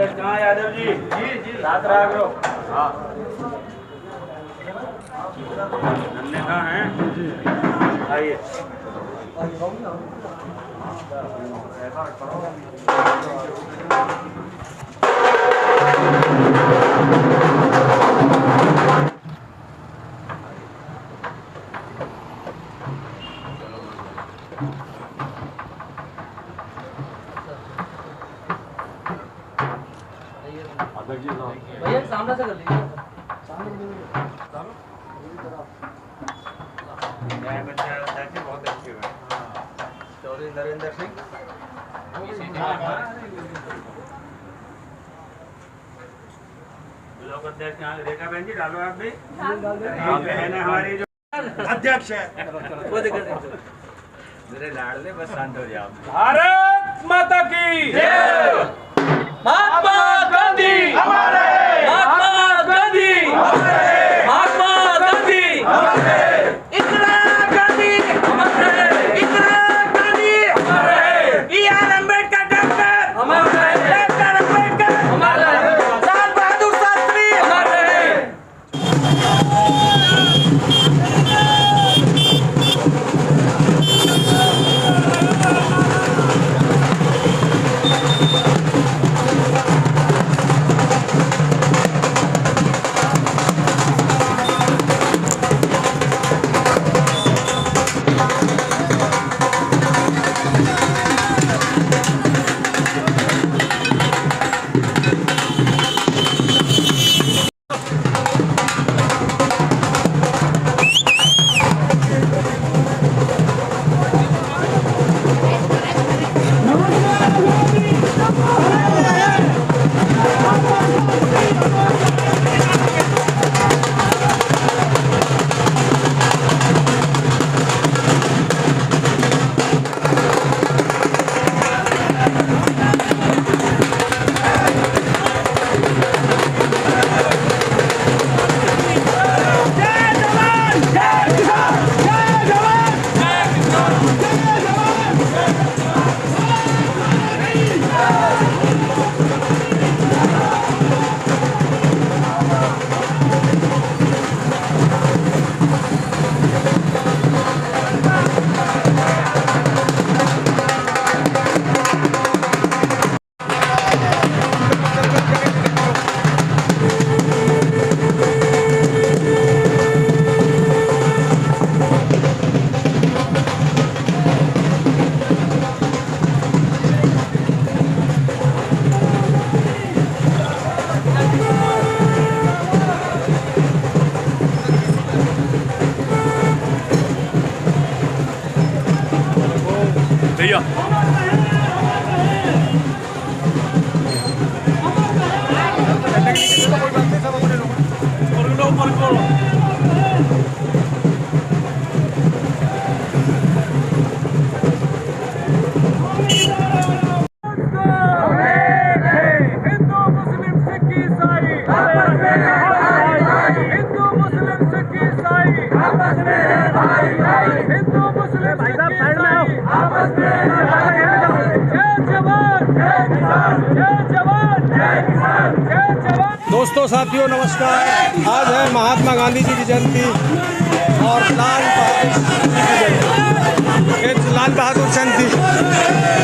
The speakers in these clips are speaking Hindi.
कहाँ यादव जी? जी साथ राख लो। हाँ नन्हे कहाँ हैं? आइए। भैया सामने से कर लीजिए। बहुत अच्छे हुए। चौधरी नरेंद्र सिंह लोक अध्यक्ष यहाँ रेखा बहन जी डालो आप भी। बहन है हमारी जो अध्यक्ष है मेरे लाडले बस शांत हो जाओ। भारत माता की जय। महात्मा गांधी हमारे, महात्मा गांधी हमारे, महात्मा गांधी हमारे, इंदिरा गांधी हमारे, इंदिरा गांधी हमारे, बी.आर. अम्बेडकर डॉक्टर हमारे, डॉक्टर अम्बेडकर हमारे, लाल बहादुर शास्त्री हमारे। भैया दोस्तों साथियों नमस्कार। आज है महात्मा गांधी जी की जयंती और लाल बहादुर शास्त्री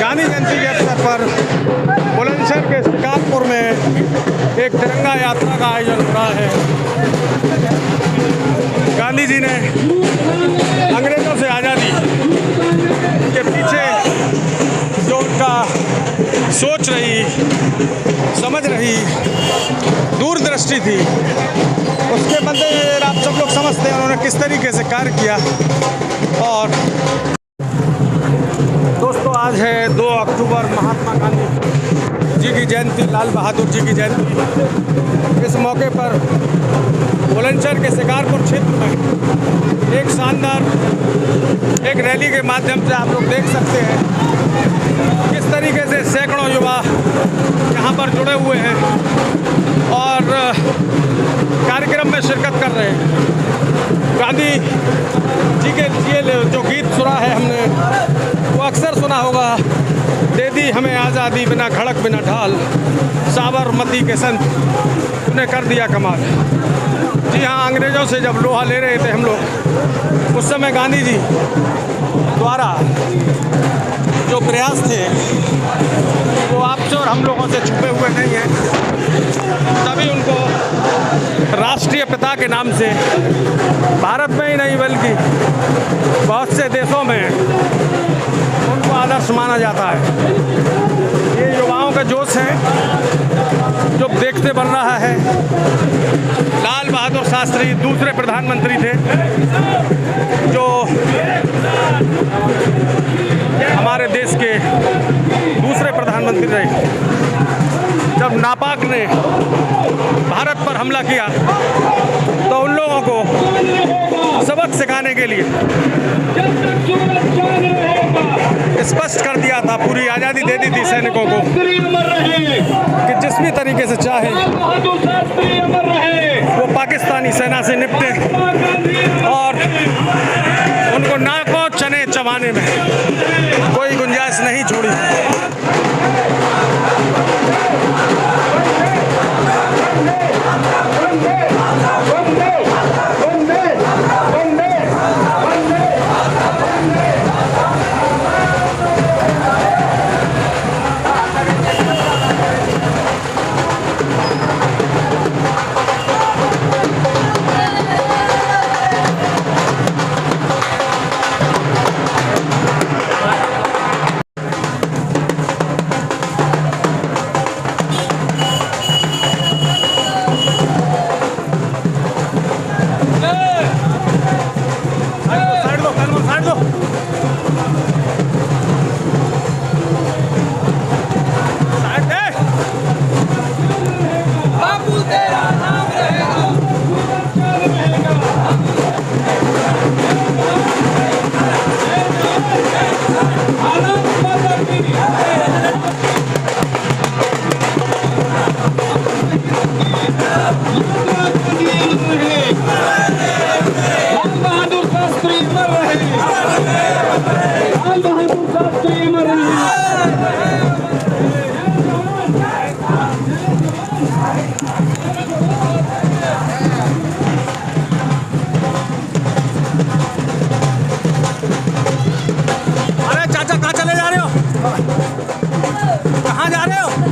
गांधी जयंती के अवसर पर बुलंदशहर के शिकारपुर में एक तिरंगा यात्रा का आयोजन हो रहा है। गांधी जी ने अंग्रेजों से आज़ादी के पीछे जो उनका सोच रही, समझ रही, दूरदृष्टि थी, उसके मद्देनजर आप सब लोग समझते हैं उन्होंने किस तरीके से कार्य किया। और दोस्तों, आज है 2 अक्टूबर, महात्मा गांधी जी की जयंती, लाल बहादुर जी की जयंती। इस मौके पर बुलंदशहर के शिकारपुर क्षेत्र में एक शानदार एक रैली के माध्यम से आप लोग देख सकते हैं किस तरीके से सैकड़ों युवा यहाँ पर जुड़े हुए हैं और कार्यक्रम में शिरकत कर रहे हैं। गांधी जी के लिए जो गीत सुना है हमने, वो अक्सर सुना होगा, दे दी हमें आज़ादी बिना खड़क बिना ढाल, साबरमती के संत उन्हें कर दिया कमाल। जी हाँ, अंग्रेज़ों से जब लोहा ले रहे थे हम लोग, उस समय गांधी जी द्वारा जो प्रयास थे वो आपसे और हम लोगों से छुपे हुए नहीं हैं। तभी उनको राष्ट्रीय पिता के नाम से भारत में ही नहीं बल्कि बहुत से देशों में उनको आदर्श माना जाता है। ये युवाओं का जोश है जो देखते बन रहा है। लाल बहादुर शास्त्री दूसरे प्रधानमंत्री थे जो हमारे देश के दूसरे प्रधानमंत्री रहे। जब नापाक ने भारत पर हमला किया तो उन लोगों को सबक सिखाने के लिए स्पष्ट कर दिया था, पूरी आज़ादी दे दी थी सैनिकों को कि जिस भी तरीके से चाहे वो पाकिस्तानी सेना से निपटे और उनको नाको चने चबाने में कोई गुंजाइश नहीं छोड़ी।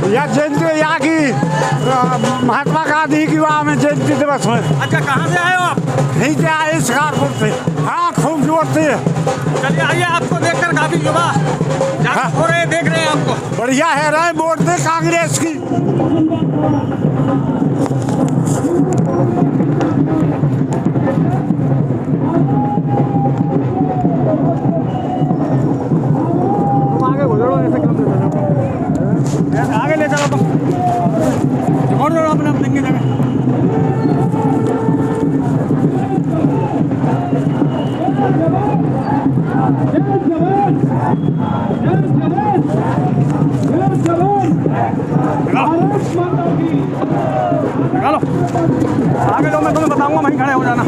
यह जयंती यहाँ की महात्मा गांधी की वहाँ में जयंती दिवस है। अच्छा, कहाँ से आए हो आप? यहीं से आए शिकारपुर से। हाँ, खूबसूरत से। चलिए आइए, आपको देखकर काफी युवा जागरूक हो रहे हैं, देख रहे हैं आपको। बढ़िया है, रहे वोट दे कांग्रेस की। आगे गुजरो, ऐसे काम आगे ले चलो, छोड़ दो अपने अपने जगह। निकालो आगे लो, मैं तुम्हें बताऊंगा, वहीं खड़े हो जाना।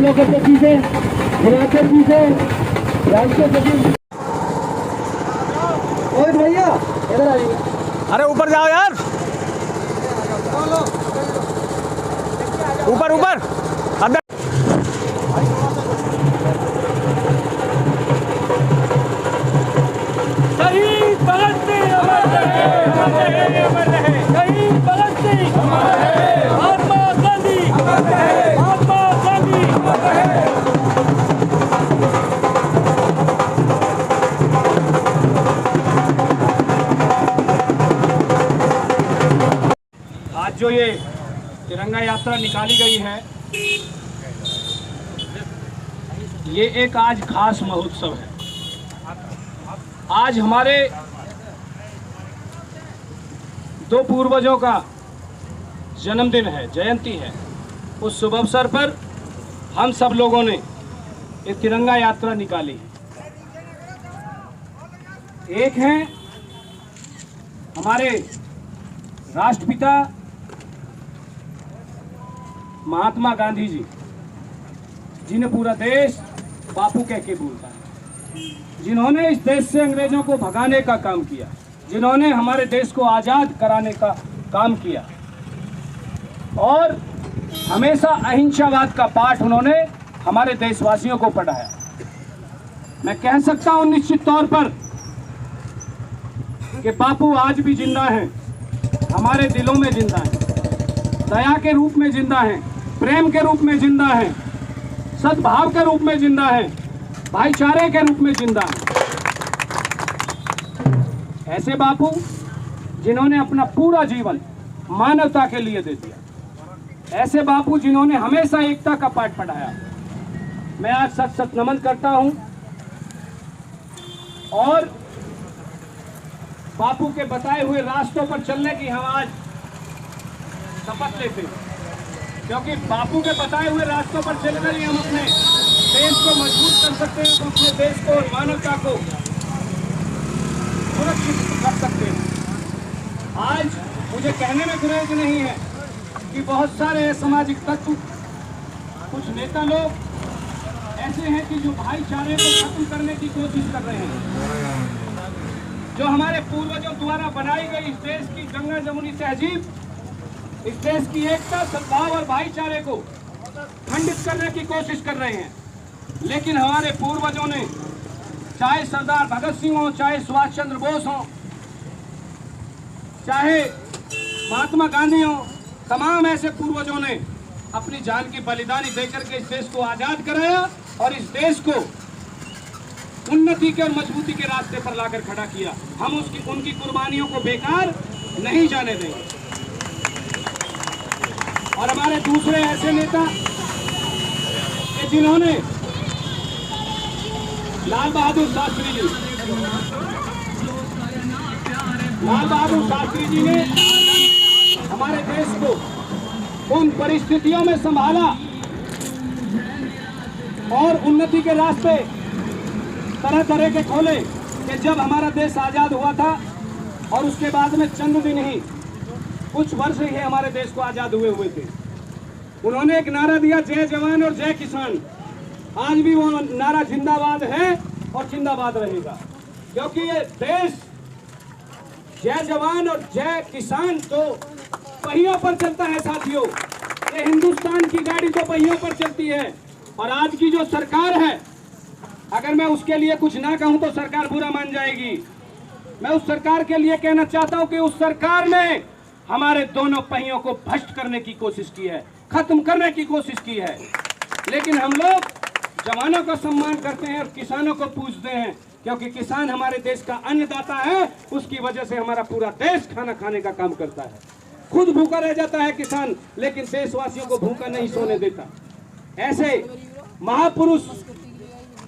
दोनों सबसे पीछे हिमाचल पीछे राष्ट्रीय सचिव और भैया इधर आइए। अरे ऊपर जाओ यार, ऊपर ऊपर अंदर। शहीद भगत सिंह अमर रहे, अमर रहे। शहीद भगत सिंह अमर रहे। महात्मा गांधी अमर रहे, महात्मा गांधी अमर रहे। आज जो ये तिरंगा यात्रा निकाली गई है, ये एक आज खास महोत्सव है। आज हमारे दो पूर्वजों का जन्मदिन है, जयंती है। उस शुभ अवसर पर हम सब लोगों ने ये तिरंगा यात्रा निकाली। एक है हमारे राष्ट्रपिता महात्मा गांधी जी, जिन्हें पूरा देश बापू कह के बोलता है, जिन्होंने इस देश से अंग्रेजों को भगाने का काम किया, जिन्होंने हमारे देश को आज़ाद कराने का काम किया और हमेशा अहिंसावाद का पाठ उन्होंने हमारे देशवासियों को पढ़ाया। मैं कह सकता हूं निश्चित तौर पर कि बापू आज भी जिंदा हैं, हमारे दिलों में जिंदा हैं, दया के रूप में जिंदा हैं, प्रेम के रूप में जिंदा हैं, सद्भाव के रूप में जिंदा हैं, भाईचारे के रूप में जिंदा हैं। ऐसे बापू जिन्होंने अपना पूरा जीवन मानवता के लिए दे दिया, ऐसे बापू जिन्होंने हमेशा एकता का पाठ पढ़ाया। मैं आज सच सच नमन करता हूं और बापू के बताए हुए रास्तों पर चलने की हम आज शपथ लेते हैं, क्योंकि बापू के बताए हुए रास्तों पर चलकर ही हम अपने देश को मजबूत कर सकते हैं, तो अपने देश को और मानवता को सुरक्षित कर सकते हैं। आज मुझे कहने में गुरेज नहीं है कि बहुत सारे सामाजिक तत्व, कुछ नेता लोग ऐसे हैं कि जो भाईचारे को खत्म करने की कोशिश कर रहे हैं। जो हमारे पूर्वजों द्वारा बनाई गई इस देश की गंगा जमुनी तहजीब, इस देश की एकता, सद्भाव और भाईचारे को खंडित करने की कोशिश कर रहे हैं। लेकिन हमारे पूर्वजों ने, चाहे सरदार भगत सिंह हो, चाहे सुभाष चंद्र बोस हो, चाहे महात्मा गांधी हो, तमाम ऐसे पूर्वजों ने अपनी जान की बलिदानी देकर के इस देश को आजाद कराया और इस देश को उन्नति के और मजबूती के रास्ते पर लाकर खड़ा किया। हम उनकी कुर्बानियों को बेकार नहीं जाने देंगे। और हमारे दूसरे ऐसे नेता कि जिन्होंने, लाल बहादुर शास्त्री जी, लाल बहादुर शास्त्री जी ने हमारे देश को उन परिस्थितियों में संभाला और उन्नति के रास्ते तरह तरह के खोले कि जब हमारा देश आजाद हुआ था और उसके बाद में चंद दिन ही, कुछ वर्ष ही हमारे देश को आजाद हुए थे। उन्होंने एक नारा दिया, जय जवान और जय किसान। आज भी वो नारा जिंदाबाद है और जिंदाबाद रहेगा, क्योंकि ये देश जय जवान और जय किसान तो पहियों पर चलता है साथियों। ये हिंदुस्तान की गाड़ी तो पहियों पर चलती है। और आज की जो सरकार है, अगर मैं उसके लिए कुछ ना कहूं तो सरकार बुरा मान जाएगी। मैं उस सरकार के लिए कहना चाहता हूं कि उस सरकार ने हमारे दोनों पहियों को भ्रष्ट करने की कोशिश की है, खत्म करने की कोशिश की है। लेकिन हम लोग जवानों का सम्मान करते हैं और किसानों को पूजते हैं, क्योंकि किसान हमारे देश का अन्नदाता है। उसकी वजह से हमारा पूरा देश खाना खाने का काम करता है। खुद भूखा रह जाता है किसान, लेकिन देशवासियों को भूखा नहीं सोने देता। ऐसे महापुरुष,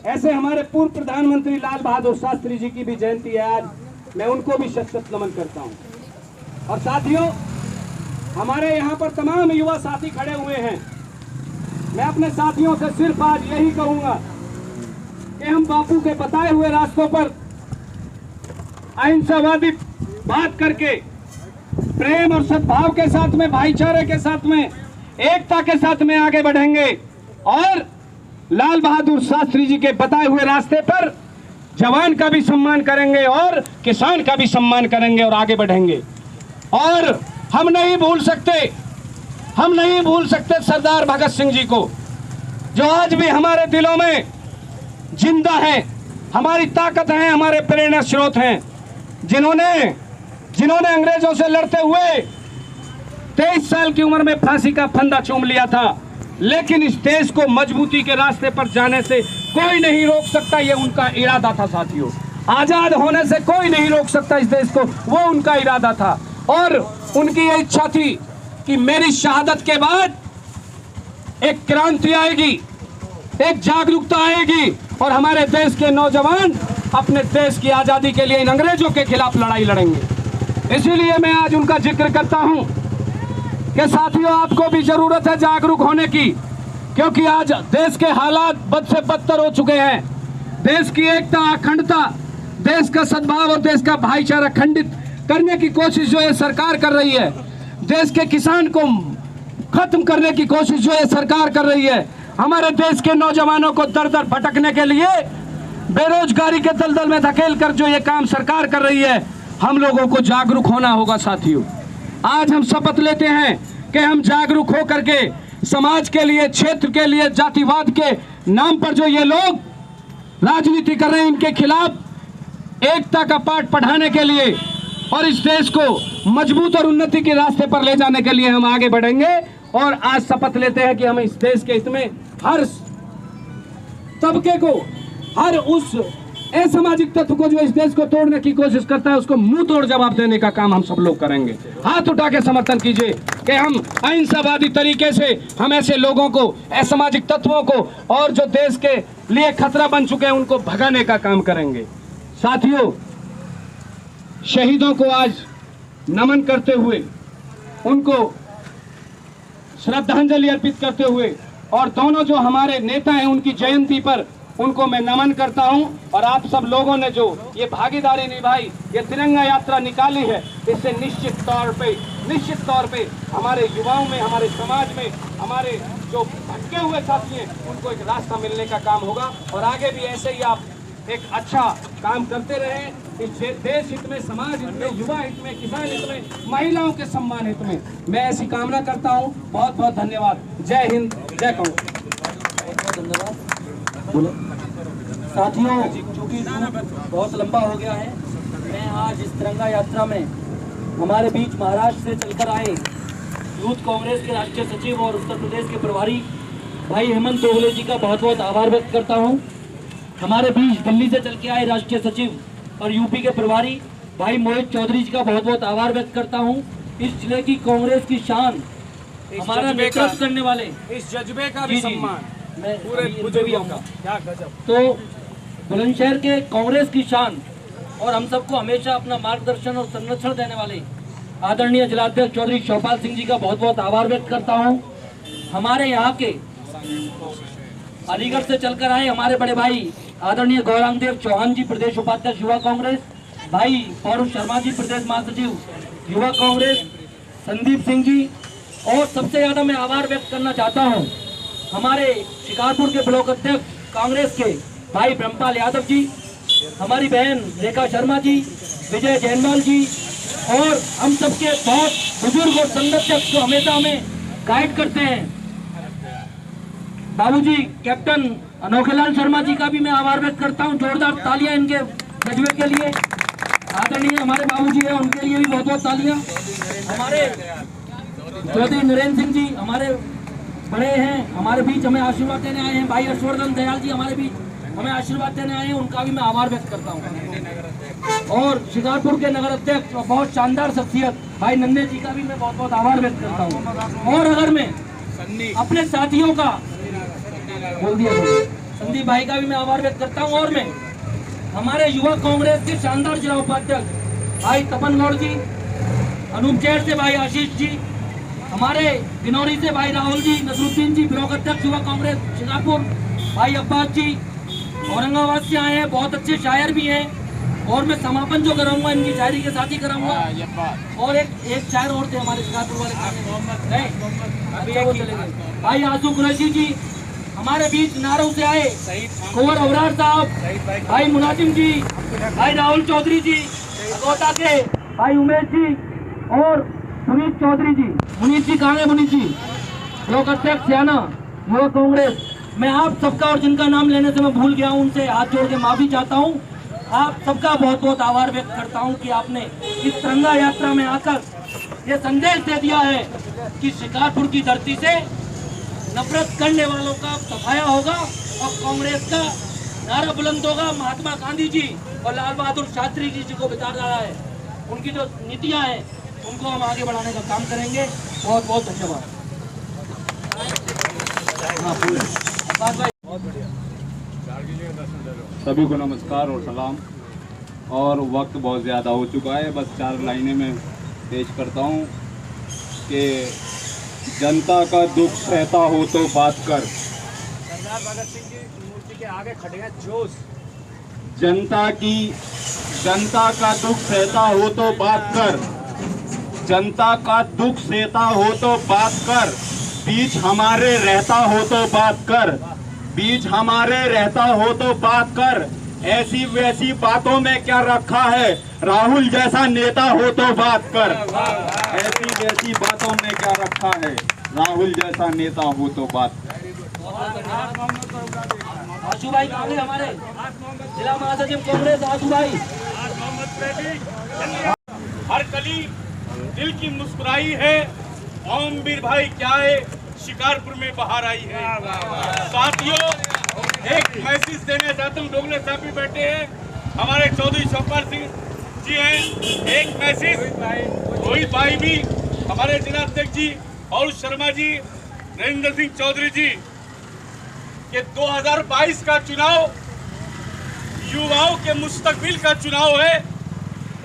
ऐसे हमारे पूर्व प्रधानमंत्री लाल बहादुर शास्त्री जी की भी जयंती है आज। मैं उनको भी शत शत नमन करता हूं। और साथियों, हमारे यहाँ पर तमाम युवा साथी खड़े हुए हैं। मैं अपने साथियों से सिर्फ आज यही कहूंगा कि हम बापू के बताए हुए रास्तों पर अहिंसावादी बात करके, प्रेम और सद्भाव के साथ में, भाईचारे के साथ में, एकता के साथ में आगे बढ़ेंगे और लाल बहादुर शास्त्री जी के बताए हुए रास्ते पर जवान का भी सम्मान करेंगे और किसान का भी सम्मान करेंगे और आगे बढ़ेंगे। और हम नहीं भूल सकते सरदार भगत सिंह जी को, जो आज भी हमारे दिलों में जिंदा हैं, हमारी ताकत हैं, हमारे प्रेरणा स्रोत हैं, जिन्होंने अंग्रेजों से लड़ते हुए 23 साल की उम्र में फांसी का फंदा चूम लिया था। लेकिन इस देश को मजबूती के रास्ते पर जाने से कोई नहीं रोक सकता, ये उनका इरादा था साथियों। आजाद होने से कोई नहीं रोक सकता इस देश को, वो उनका इरादा था। और उनकी ये इच्छा थी कि मेरी शहादत के बाद एक क्रांति आएगी, एक जागरूकता आएगी और हमारे देश के नौजवान अपने देश की आजादी के लिए इन अंग्रेजों के खिलाफ लड़ाई लड़ेंगे। इसीलिए मैं आज उनका जिक्र करता हूं कि साथियों, आपको भी जरूरत है जागरूक होने की, क्योंकि आज देश के हालात बद से बदतर हो चुके हैं। देश की एकता, अखंडता, देश का सद्भाव और देश का भाईचारा खंडित करने की कोशिश जो है सरकार कर रही है। देश के किसान को खत्म करने की कोशिश जो है सरकार कर रही है। हमारे देश के नौजवानों को दर दर भटकने के लिए बेरोजगारी के दलदल में धकेल कर जो ये काम सरकार कर रही है, हम लोगों को जागरूक होना होगा साथियों। आज हम शपथ लेते हैं कि हम जागरूक हो करके समाज के लिए, क्षेत्र के लिए, जातिवाद के नाम पर जो ये लोग राजनीति कर रहे हैं, इनके खिलाफ एकता का पाठ पढ़ाने के लिए और इस देश को मजबूत और उन्नति के रास्ते पर ले जाने के लिए हम आगे बढ़ेंगे। और आज शपथ लेते हैं कि हम इस देश के हित में हर तबके को, हर उस असामाजिक तत्व को जो इस देश को तोड़ने की कोशिश करता है, उसको मुंह तोड़ जवाब देने का काम हम सब लोग करेंगे। हाथ उठा के समर्थन कीजिए कि हम अहिंसावादी तरीके से हम ऐसे लोगों को, असामाजिक तत्वों को और जो देश के लिए खतरा बन चुके हैं उनको भगाने का काम करेंगे। साथियों, शहीदों को आज नमन करते हुए, उनको श्रद्धांजलि अर्पित करते हुए और दोनों जो हमारे नेता हैं उनकी जयंती पर उनको मैं नमन करता हूं। और आप सब लोगों ने जो ये भागीदारी निभाई, ये तिरंगा यात्रा निकाली है, इससे निश्चित तौर पे हमारे युवाओं में, हमारे समाज में, हमारे जो भटके हुए साथी हैं उनको एक रास्ता मिलने का काम होगा। और आगे भी ऐसे ही आप एक अच्छा काम करते रहें इस देश हित में, समाज हित में, युवा हित में, किसान हित में, महिलाओं के सम्मान हित में। मैं ऐसी कामना करता हूँ। बहुत बहुत धन्यवाद। जय हिंद, जय कांग्रेस। साथियों, चूंकि बहुत लंबा हो गया है, मैं आज इस तिरंगा यात्रा में हमारे बीच महाराष्ट्र से चलकर आए यूथ कांग्रेस के राष्ट्रीय सचिव और उत्तर प्रदेश के प्रभारी भाई हेमंत तोगले जी का बहुत बहुत आभार व्यक्त करता हूं। हमारे बीच दिल्ली से चल के आए राष्ट्रीय सचिव और यूपी के प्रभारी भाई मोहित चौधरी जी का बहुत बहुत आभार व्यक्त करता हूं। इस जिले की कांग्रेस की शान, हमारा नेतृत्व करने वाले, इस जज्बे का भी सम्मान पूरे बुजुर्गों का, क्या गजब। तो बुलंदशहर के कांग्रेस की शान और हम सबको हमेशा अपना मार्गदर्शन और संरक्षण देने वाले आदरणीय जिलाध्यक्ष चौधरी चौपाल सिंह जी का बहुत बहुत आभार व्यक्त करता हूं। हमारे यहाँ के अलीगढ़ से चलकर आए हमारे बड़े भाई आदरणीय गौरांगदेव चौहान जी, प्रदेश उपाध्यक्ष युवा कांग्रेस, भाई पौरुष शर्मा जी, प्रदेश महासचिव युवा कांग्रेस, संदीप सिंह जी। और सबसे ज्यादा मैं आभार व्यक्त करना चाहता हूं हमारे शिकारपुर के ब्लॉक अध्यक्ष कांग्रेस के भाई ब्रह्मपाल यादव जी, हमारी बहन रेखा शर्मा जी, विजय जैनवाल जी और हम सबके बहुत बुजुर्ग और संरक्षक जो हमेशा हमें गाइड करते हैं, बाबूजी कैप्टन अनोखेलाल शर्मा जी का भी मैं आभार व्यक्त करता हूं। जोरदार तालियां इनके जज्बे के लिए। आदरणीय हमारे बाबूजी हैं, उनके लिए भी बहुत बहुत तालियां। हमारे चौधरी नरेंद्र सिंह जी हमारे बड़े हैं, हमारे बीच हमें आशीर्वाद देने आए हैं। भाई हर्षवर्धन दयाल जी हमारे बीच हमें आशीर्वाद देने आए हैं, उनका भी मैं आभार व्यक्त करता हूँ। और शिकारपुर के नगर अध्यक्ष और बहुत शानदार शख्सियत भाई नन्हे जी का भी मैं बहुत बहुत आभार व्यक्त करता हूँ। और अगर मैं अपने साथियों का बोल दिया, संदीप भाई का भी मैं आभार व्यक्त करता हूँ। और मैं हमारे युवा कांग्रेस के शानदार जिला उपाध्यक्ष भाई तपन गौड़ जी, अनूपचैर से भाई आशीष जी, हमारे दिनौरी से भाई राहुल जी, नसरुद्दीन जी, ब्लॉक अध्यक्ष युवा कांग्रेस शिकारपुर भाई अब्बास जी, औरंगाबाद से आए हैं, बहुत अच्छे शायर भी हैं। और मैं समापन जो कराऊंगा इनकी शायरी के साथ ही कराऊंगा। और एक शायर और थे हमारे शिकारपुर वाले, नहीं अभी वो चले गए, भाई आजू कुरैशी जी, हमारे बीच नारों से आए कुंवर अबरार साहब, भाई मुनाजिम जी, भाई राहुल चौधरी जी, अगोता के भाई उमेश जी और मुनीत चौधरी जी। मुनीत जी कहाँ है? मुनीत जी लोक अध्यक्ष सियाना युवा कांग्रेस। मैं आप सबका और जिनका नाम लेने से मैं भूल गया हूँ उनसे हाथ जोड़ के माफी चाहता हूँ। आप सबका बहुत बहुत आभार व्यक्त करता हूँ कि आपने इस तिरंगा यात्रा में आकर ये संदेश दे दिया है कि शिकारपुर की धरती से नफरत करने वालों का सफाया होगा और कांग्रेस का नारा बुलंद होगा। महात्मा गांधी जी और लाल बहादुर शास्त्री जी को विचारधारा है, उनकी जो नीतियां हैं उनको हम आगे बढ़ाने का काम करेंगे। बहुत बहुत धन्यवाद। सभी को नमस्कार और सलाम। और वक्त बहुत ज़्यादा हो चुका है, बस 4 लाइनें में पेश करता हूँ कि जनता का दुख सहता हो तो बात कर। सरदार भगत सिंह की मूर्ति के आगे खड़े हैं जोश। जनता का दुख सहता हो तो बात कर, जनता का दुख सहता हो तो बात कर, बीच हमारे रहता हो तो बात कर, बीच हमारे रहता हो तो बात कर। ऐसी वैसी बातों में क्या रखा है, राहुल जैसा नेता हो तो बात कर। ऐसी वैसी बातों में क्या रखा है, राहुल जैसा नेता हो तो बात कर। आशू भाई कहाँ हैं हमारे जिला महासचिव कांग्रेस? आशू भाई हर कली दिल की मुस्कुराई है, ओमवीर भाई क्या है शिकारपुर में बाहर आई है। साथियों, एक मैसेज देना चाहता हूँ। डोगले साहब भी बैठे हैं, हमारे चौधरी चौपाल सिंह जी हैं। एक मैसेज रोहित भाई भी, हमारे जिला अध्यक्ष जी और शर्मा जी, नरेंद्र सिंह चौधरी जी के 2022 का चुनाव युवाओं के मुस्तकबिल का चुनाव है।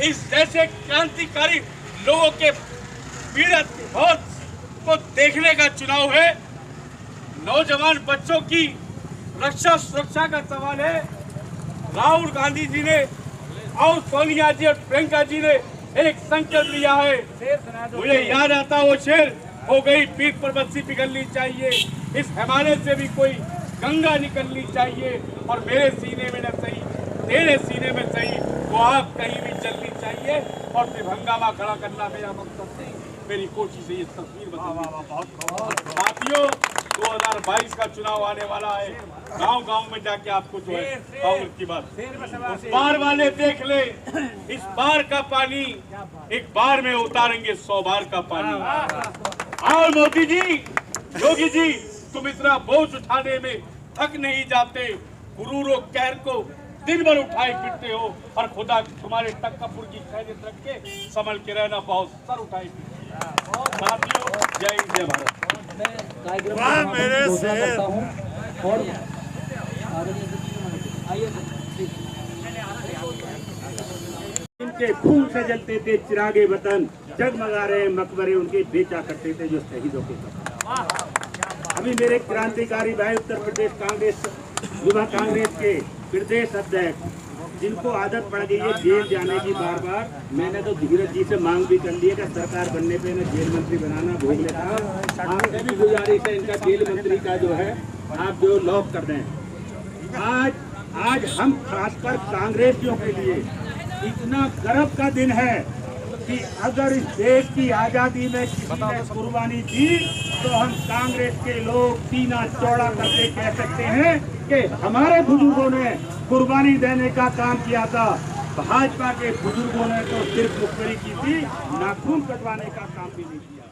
इस जैसे क्रांतिकारी लोगों के पीड़ित बहुत को देखने का चुनाव है। नौजवान बच्चों की रक्षा सुरक्षा का सवाल है। राहुल गांधी जी ने और सोनिया जी और प्रियंका जी ने एक संकल्प लिया है। मुझे याद आता वो शेर, हो गई पीठ पर बत्ती पिघलनी चाहिए, इस हिमालय से भी कोई गंगा निकलनी चाहिए, और मेरे सीने में न सही तेरे सीने में सही वो आग कहीं भी चलनी चाहिए, और फिर हंगामा खड़ा करना मेरा मकसद नहीं, मेरी कोशिश है ये तस्वीर बदलनी। साथियों, 2022 का चुनाव आने वाला है। गांव-गांव में जाके आपको जो है कांग्रेस की बात, उस बार वाले देख ले, इस बार का पानी एक बार में उतारेंगे 100 बार का पानी। और मोदी जी, योगी जी, तुम इतना बोझ उठाने में थक नहीं जाते, गुरूर और कहर को दिन भर उठाए फिरते हो, और खुदा तुम्हारे तकब्बुर की खैरियत रख के संभल के रहना, बहुत सर उठाए फिरते। साथियों, जय हिंद, जय भारत। इनके खून से जलते थे चिरागे वतन, जगमगा रहे मकबरे उनके बेचा करते थे जो शहीदों के सपन। अभी मेरे क्रांतिकारी भाई उत्तर प्रदेश कांग्रेस युवा कांग्रेस के प्रदेश अध्यक्ष, जिनको आदत पड़ गई है जेल जाने की बार बार, मैंने तो धीरज जी से मांग भी कर ली है कि सरकार बनने पे ना जेल मंत्री बनाना भोग लेता है। आपसे भी गुजारिश है इनका जेल मंत्री का जो है आप जो लॉक कर दें। आज हम खासकर कांग्रेसियों के लिए इतना गर्व का दिन है कि अगर इस देश की आजादी में किसी ने कुर्बानी दी तो हम कांग्रेस के लोग सीना चौड़ा करके कह सकते हैं कि हमारे बुजुर्गों ने कुर्बानी देने का काम किया था। भाजपा के बुजुर्गों ने तो सिर्फ मुखबरी की थी, नाखून कटवाने का काम भी नहीं किया।